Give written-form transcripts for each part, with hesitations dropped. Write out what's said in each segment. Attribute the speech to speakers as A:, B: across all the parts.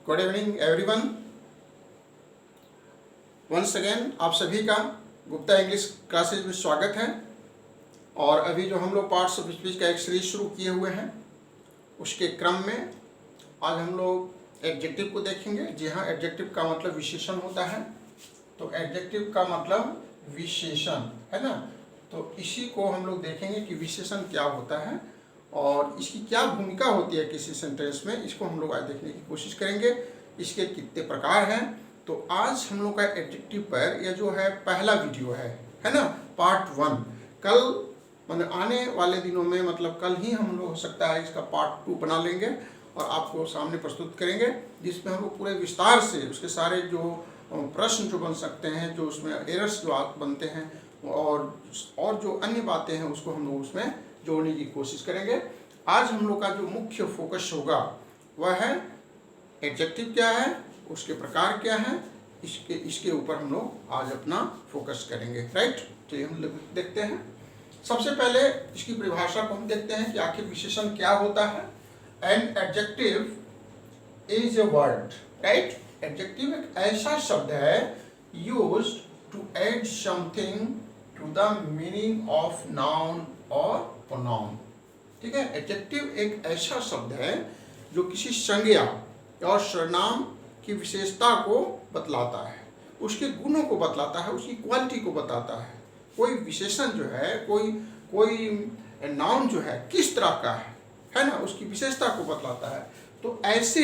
A: Good evening everyone. Once again आप सभी का गुप्ता इंग्लिश क्लासेज में स्वागत है। और अभी जो हम लोग पार्ट्स ऑफ स्पीच का एक सीरीज शुरू किए हुए हैं, उसके क्रम में आज हम लोग एडजेक्टिव को देखेंगे। जी हाँ, एडजेक्टिव का मतलब विशेषण होता है। तो एडजेक्टिव का मतलब विशेषण है ना। तो इसी को हम लोग देखेंगे कि विशेषण क्या होता है और इसकी क्या भूमिका होती है किसी सेंटेंस में। इसको हम लोग आज देखने की कोशिश करेंगे। इसके कितने प्रकार हैं। तो आज हम लोग का एडजेक्टिव पर यह जो है पहला वीडियो है ना, पार्ट 1। कल मतलब आने वाले दिनों में, मतलब कल ही हम लोग हो सकता है इसका पार्ट 2 बना लेंगे और आपको सामने प्रस्तुत करेंगे, जिसमें हम लोग पूरे विस्तार से उसके सारे जो प्रश्न जो बन सकते हैं, जो उसमें एरर्स जो बनते हैं और जो अन्य बातें हैं उसको हम लोग उसमें जोड़ने की कोशिश करेंगे। आज हम लोग का जो मुख्य फोकस होगा वह है एडजेक्टिव क्या है, उसके प्रकार क्या है, इसके ऊपर हम लोग आज अपना फोकस करेंगे। राइट, चलिए हम लोग देखते हैं। सबसे पहले इसकी परिभाषा को हम देखते हैं कि आखिर विशेषण क्या होता है। An adjective is a word. Right, adjective एक ऐसा शब्द है used to add something to the meaning of noun और प्रोनाउन। ठीक है, एडजेक्टिव एक ऐसा शब्द है जो किसी संज्ञा और सर्वनाम की विशेषता को बतलाता है, उसके गुणों को बतलाता है, उसकी क्वालिटी को बताता है। कोई विशेषण जो है, कोई नाउन जो है किस तरह का है ना, उसकी विशेषता को बतलाता है। तो ऐसे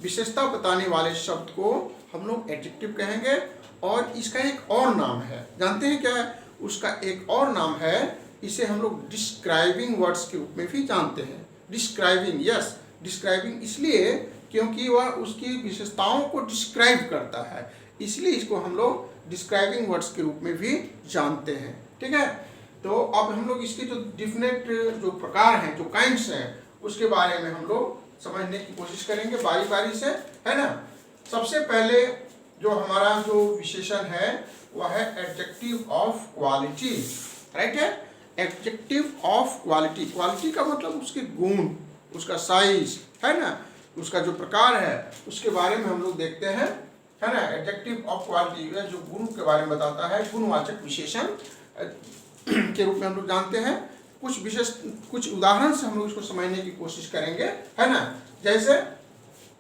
A: विशेषता बताने वाले शब्द को हम लोग एडजेक्टिव कहेंगे। और इसका एक और नाम है, जानते हैं क्या है उसका एक और नाम है? इसे हम लोग डिस्क्राइबिंग वर्ड्स के रूप में भी जानते हैं। डिस्क्राइबिंग, यस, डिस्क्राइबिंग इसलिए क्योंकि वह उसकी विशेषताओं को डिस्क्राइब करता है, इसलिए इसको हम लोग डिस्क्राइबिंग वर्ड्स के रूप में भी जानते हैं। ठीक है, तो अब हम लोग इसके जो डिफरेंट जो प्रकार हैं, जो काइंड्स हैं, उसके बारे में हम लोग समझने की कोशिश करेंगे बारी बारी से, है ना। सबसे पहले जो हमारा जो विशेषण है वह है एडजेक्टिव ऑफ क्वालिटी। राइट है, एडजेक्टिव ऑफ क्वालिटी। क्वालिटी का मतलब उसके गुण, उसका साइज, है ना, उसका जो प्रकार है, उसके बारे में हम लोग देखते हैं, है ना। एडजेक्टिव ऑफ क्वालिटी जो गुण के बारे में बताता है, गुणवाचक विशेषण के रूप में हम लोग जानते हैं। कुछ उदाहरण से हम लोग इसको समझने की कोशिश करेंगे, है ना। जैसे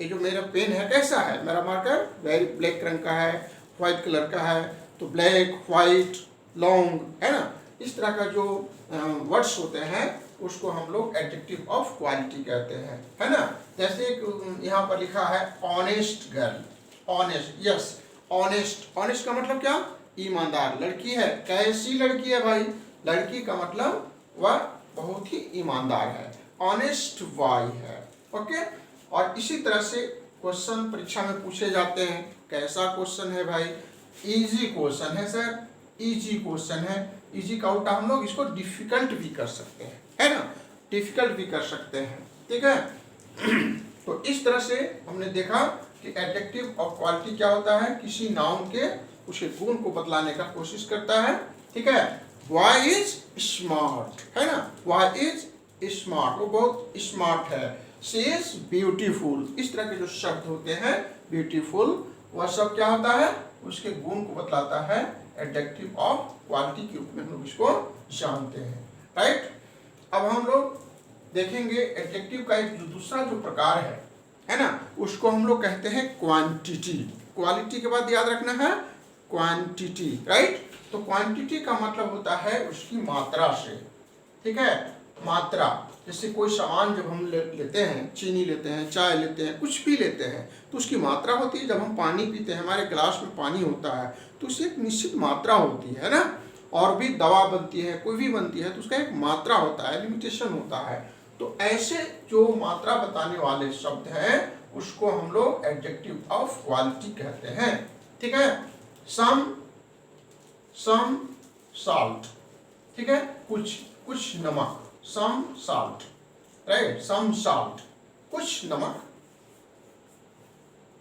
A: ये जो मेरा पेन है कैसा है, मेरा मार्कर वेरी ब्लैक रंग का है, व्हाइट कलर का है। तो ब्लैक, व्हाइट, लॉन्ग, है ना, इस तरह का जो वर्ड्स होते हैं उसको हम लोग एडजेक्टिव ऑफ क्वालिटी कहते हैं, है ना। जैसे यहाँ पर लिखा है honest girl. Honest, yes, honest. Honest का मतलब क्या? ईमानदार लड़की है। कैसी लड़की है भाई? लड़की का मतलब वह बहुत ही ईमानदार है। ऑनेस्ट बॉय है। ओके, और इसी तरह से क्वेश्चन परीक्षा में पूछे जाते हैं। कैसा क्वेश्चन है भाई? इजी क्वेश्चन है सर, इजी क्वेश्चन है। इजी का उल्टा हम लोग इसको डिफिकल्ट भी कर सकते हैं, है ना, डिफिकल्ट भी कर सकते हैं। ठीक है, तो इस तरह से हमने देखा कि एडजेक्टिव ऑफ क्वालिटी क्या होता है, किसी नाउन के उसके गुण को बतलाने का कोशिश करता है। ठीक है, वह इज स्मार्ट, है ना, वह इज स्मार्ट, वो बहुत स्मार्ट है। शी इज ब्यूटीफुल, इस तरह के जो शब्द होते हैं ब्यूटीफुल, वह सब क्या होता है, उसके गुण को बतलाता है। एडजेक्टिव ऑफ क्वालिटी के रूप में हम लोग इसको जानते हैं। राइट, अब हम लोग देखेंगे एडजेक्टिव का एक जो दूसरा जो प्रकार है ना, उसको हम लोग कहते हैं क्वांटिटी। क्वालिटी के बाद याद रखना है क्वांटिटी। राइट, तो क्वांटिटी का मतलब होता है उसकी मात्रा से। ठीक है, मात्रा। जैसे कोई सामान जब हम लेते हैं, चीनी लेते हैं, चाय लेते हैं, कुछ भी लेते हैं, तो उसकी मात्रा होती है। जब हम पानी पीते हैं, हमारे गिलास में पानी होता है, तो उसकी एक निश्चित मात्रा होती है ना। और भी दवा बनती है, कोई भी बनती है, तो उसका एक मात्रा होता है, लिमिटेशन होता है। तो ऐसे जो मात्रा बताने वाले शब्द हैं उसको हम लोग एडजेक्टिव ऑफ क्वालिटी कहते हैं। ठीक है, सम साल्ट। ठीक है, कुछ नमक, सम साल्ट। राइट, सम साल्ट, कुछ नमक।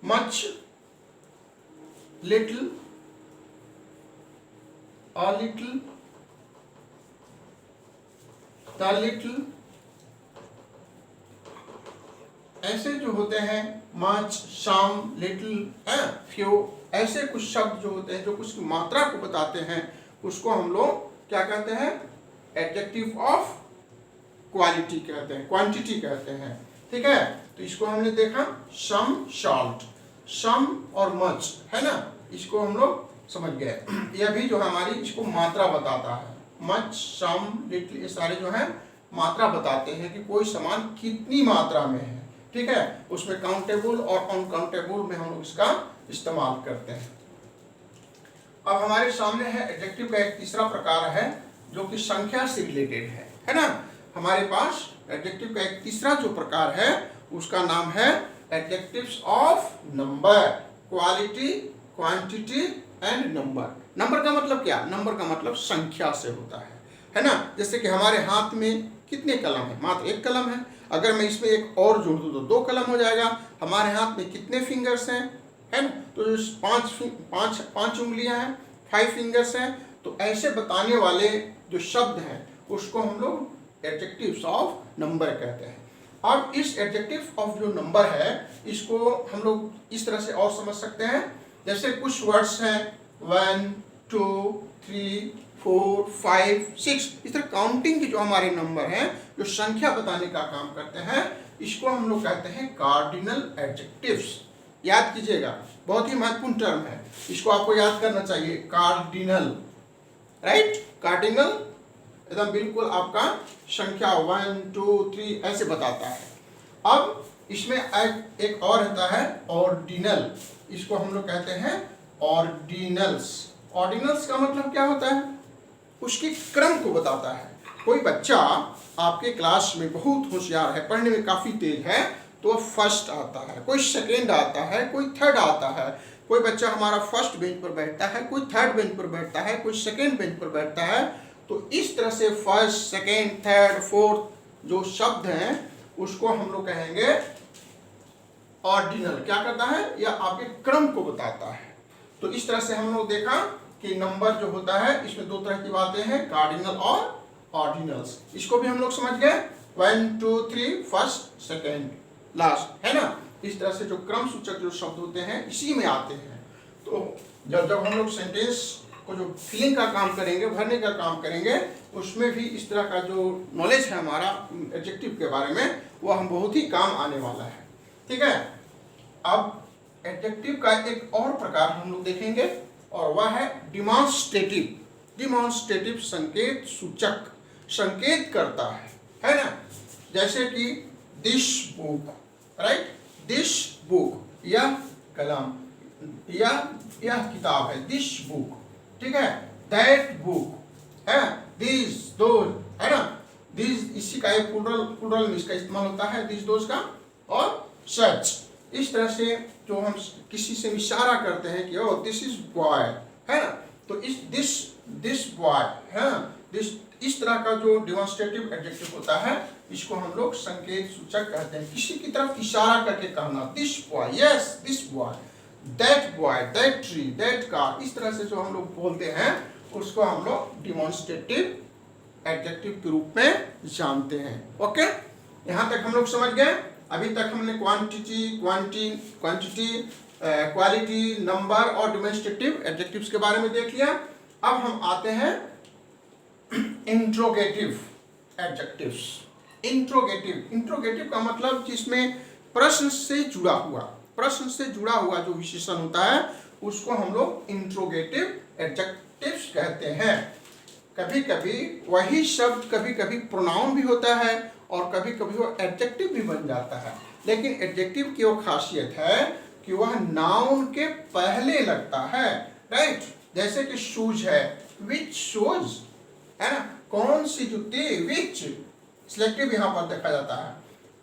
A: Much, little, a little, the little, ऐसे जो होते हैं मच, सम, लिटिल, फ्यू, ऐसे कुछ शब्द जो होते हैं जो कुछ मात्रा को बताते हैं उसको हम लोग क्या कहते हैं? एडजेक्टिव ऑफ क्वालिटी कहते हैं, क्वांटिटी कहते हैं। ठीक है, तो इसको हमने देखा सम, सॉल्ट, सम और मच, है ना, इसको हम लोग समझ गए। यह भी जो हमारी इसको मात्रा बताता है, मच, सम, लिटिल, ये सारे जो है मात्रा बताते हैं कि कोई सामान कितनी मात्रा में है। ठीक है, उसमें काउंटेबल और अनकाउंटेबल में हम लोग इसका इस्तेमाल करते हैं। अब हमारे सामने है एडजेक्टिव का एक तीसरा प्रकार है जो कि संख्या से रिलेटेड है ना। हमारे पास एडजेक्टिव का एक तीसरा जो प्रकार है उसका नाम है adjectives of number, quality, quantity and number. Number का मतलब क्या? नंबर का मतलब संख्या से होता है ना। जैसे कि हमारे हाथ में कितने कलम है? मात्र एक कलम है। अगर मैं इसमें एक और जोड़ दूं तो दो कलम हो जाएगा। हमारे हाथ में कितने फिंगर्स हैं? है ना, तो पांच उंगलियां हैं, 5 फिंगर्स हैं। तो ऐसे बताने वाले जो शब्द हैं उसको हम लोग एडजेक्टिव्स ऑफ नंबर कहते हैं। अब इस एडजेक्टिव ऑफ जो नंबर है इसको हम लोग इस तरह से और समझ सकते हैं। जैसे कुछ वर्ड्स हैं 1, 2, 3, 4, 5, 6, इस तरह काउंटिंग के जो हमारे नंबर हैं जो संख्या बताने का काम करते हैं इसको हम लोग कहते हैं कार्डिनल एडजेक्टिव्स। याद कीजिएगा, बहुत ही महत्वपूर्ण टर्म है, इसको आपको याद करना चाहिए। कार्डिनल, राइट, कार्डिनल एकदम बिल्कुल आपका संख्या 1, 2, 3 ऐसे बताता है। अब इसमें एक और रहता है ऑर्डिनल, इसको हम लोग कहते हैं ऑर्डिनल्स। ऑर्डिनल्स का मतलब क्या होता है? उसके क्रम को बताता है। कोई बच्चा आपके क्लास में बहुत होशियार है, पढ़ने में काफ़ी तेज है तो फर्स्ट आता है, कोई सेकेंड आता है, कोई थर्ड आता है। कोई बच्चा हमारा फर्स्ट बेंच पर बैठता है, कोई थर्ड बेंच पर बैठता है, कोई सेकेंड बेंच पर बैठता है। तो इस तरह से फर्स्ट, सेकेंड, थर्ड, फोर्थ जो शब्द हैं उसको हम लोग कहेंगे ऑर्डिनल। क्या करता है? यह आपके क्रम को बताता है। तो इस तरह से हम लोग देखा कि नंबर जो होता है इसमें दो तरह की बातें हैं, कार्डिनल और ऑर्डिनल्स। इसको भी हम लोग समझ गए, 1, 2, 3, फर्स्ट, सेकेंड, लास्ट, है ना। इस तरह से जो क्रम सूचक जो शब्द होते हैं इसी में आते हैं। तो जब हम लोग सेंटेंस को जो फिलिंग का काम करेंगे, भरने का काम करेंगे, उसमें भी इस तरह का जो नॉलेज है हमारा एडजेक्टिव के बारे में वो हम बहुत ही काम आने वाला है। ठीक है, अब एडजेक्टिव का एक और प्रकार हम लोग देखेंगे और वह है डिमॉन्स्ट्रेटिव। डिमॉन्स्ट्रेटिव संकेत सूचक, संकेत करता है ना। जैसे कि this book, right, this book, यह कलम, यह किताब है, दिस बुक। ठीक है, दैट बुक है, दिस, दोज, है ना। दिस, इसी का एक प्लूरल में इसका इस्तेमाल होता है, दिस, दोज का, और सच। इस तरह से जो हम किसी से इशारा करते हैं कि ओ दिस इज बॉय, है ना, तो इस दिस बॉय है, दिस, इस तरह का जो डिमॉन्स्ट्रेटिव एडजेक्टिव होता है इसको हम लोग संकेत सूचक कहते हैं। किसी की तरफ इशारा करके कहना, this boy, yes this boy, that boy, that tree, that car, इस तरह से जो हम लोग बोलते हैं उसको हम लोग डिमॉन्स्ट्रेटिव एडजेक्टिव के रूप में जानते हैं। ओके, यहाँ तक हम लोग समझ गए। अभी तक हमने क्वांटिटी, क्वालिटी, नंबर और डिमॉन्स्ट्रेटिव एडजेक्टिव्स के बारे में देख लिया। अब हम आते हैं इंट्रोगेटिव एडजेक्टिव्स। इंट्रोगेटिव का मतलब जिसमें प्रश्न से जुड़ा हुआ जो विशेषण होता है उसको हम लोग इंट्रोगेटिव एडजेक्टिव्स कहते हैं। कभी कभी वही शब्द कभी कभी प्रोनाउन भी होता है और कभी कभी वो एडजेक्टिव भी बन जाता है। लेकिन एडजेक्टिव की वो खासियत है कि वह नाउन के पहले लगता है, राइट। जैसे कि शूज है, विच शूज, है ना, कौन सी जूती, विच, सिलेक्टिव यहाँ पर देखा जाता है।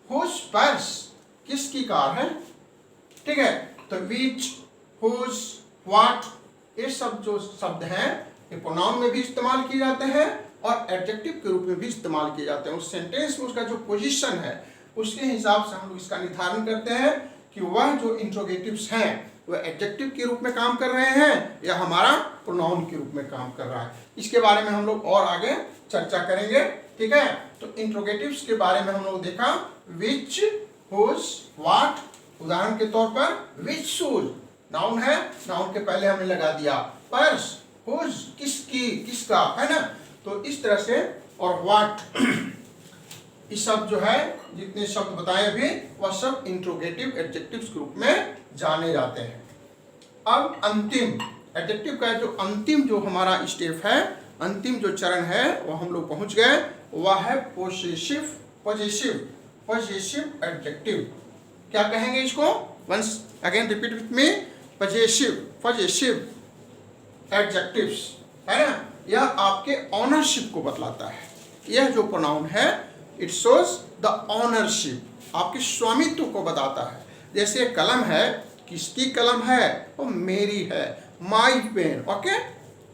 A: हुज पर्स, किसकी कार है, ठीक है। तो विच, हुज, व्हाट, ये सब जो शब्द हैं ये प्रोनाउन में भी इस्तेमाल किए जाते हैं और एडजेक्टिव के रूप में भी इस्तेमाल किए जाते हैं। उस सेंटेंस में उसका जो पोजीशन है उसके हिसाब से हम लोग इसका निर्धारण करते हैं कि वह जो इंट्रोगेटिव्स हैं वह एडजेक्टिव के रूप में काम कर रहे हैं या हमारा प्रोनाउन के रूप में काम कर रहा है। इसके बारे में हम लोग और आगे चर्चा करेंगे, ठीक है। तो इंट्रोगेटिव्स के बारे में हम लोग देखा विच, हुज, व्हाट, उदाहरण के तौर पर विच शूज, नाउन है, नाउन के पहले हमने लगा दिया पर्स, हुज किसकी, किसका, है ना। तो इस तरह से, और व्हाट, ये सब जो है जितने शब्द बताए अभी वह सब इंट्रोगेटिव एडजेक्टिव्स ग्रुप में जाने जाते हैं। अब अंतिम एडजेक्टिव का जो अंतिम जो हमारा स्टेप है, अंतिम जो चरण है वो हम लोग पहुंच गए, वह है पोजेसिव, पॉजिटिव, पॉजिटिव एडजेक्टिव। क्या कहेंगे इसको, once again repeat with me, positive, positive adjectives, है ना। यह आपके ऑनरशिप को बतलाता है। यह जो प्रोनाउन है इट शोज द ऑनरशिप, आपके स्वामित्व को बताता है। जैसे कलम है, किसकी कलम है, वो मेरी है, my pen, okay,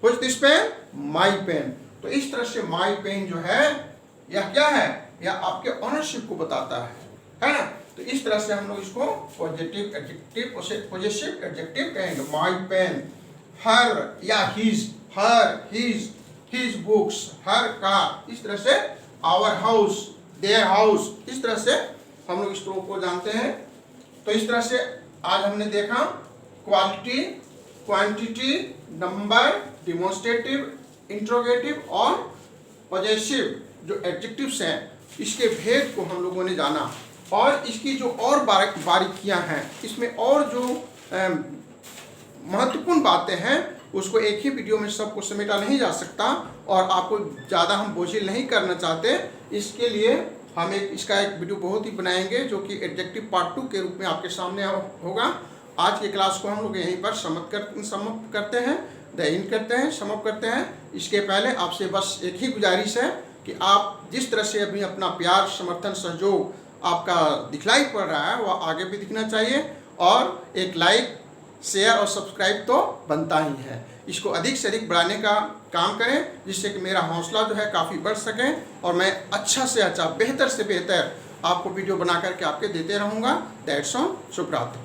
A: which this pen, my pen. तो इस तरह से माई पेन जो है यह क्या है, यह आपके ऑनरशिप को बताता है ना। तो इस तरह से हम लोग इसको पॉजिटिव एडजेक्टिव, पॉजिटिव एडजेक्टिव कहेंगे। माई पेन, हर या हिज, हर, हिज बुक्स, हर का, इस तरह से आवर हाउस, देयर हाउस, इस तरह से हम लोग इस को जानते हैं। तो इस तरह से आज हमने देखा quality, quantity, number, demonstrative, interrogative और पॉजेसिव जो एडजेक्टिव्स हैं, इसके भेद को हम लोगों ने जाना। और इसकी जो और बारीकियां हैं, इसमें और जो महत्वपूर्ण बातें हैं, उसको एक ही वीडियो में सबको समेटा नहीं जा सकता और आपको ज़्यादा हम बोझिल नहीं करना चाहते। इसके लिए हम इसका एक वीडियो बहुत ही बनाएंगे जो कि एडजेक्टिव पार्ट 2 के रूप में आपके सामने होगा। आज की क्लास को हम लोग यहीं पर समाप्त करते हैं, इन करते हैं, समाप्त करते हैं। इसके पहले आपसे बस एक ही गुजारिश है कि आप जिस तरह से अभी अपना प्यार, समर्थन, सहयोग आपका दिखलाई पड़ रहा है वह आगे भी दिखना चाहिए, और एक लाइक, शेयर और सब्सक्राइब तो बनता ही है। इसको अधिक से अधिक बढ़ाने का काम करें, जिससे कि मेरा हौसला जो है काफ़ी बढ़ सके और मैं अच्छा से अच्छा, बेहतर से बेहतर आपको वीडियो बना करके आपके देते रहूँगा। दैट्स ऑल, शुभ रात्रि।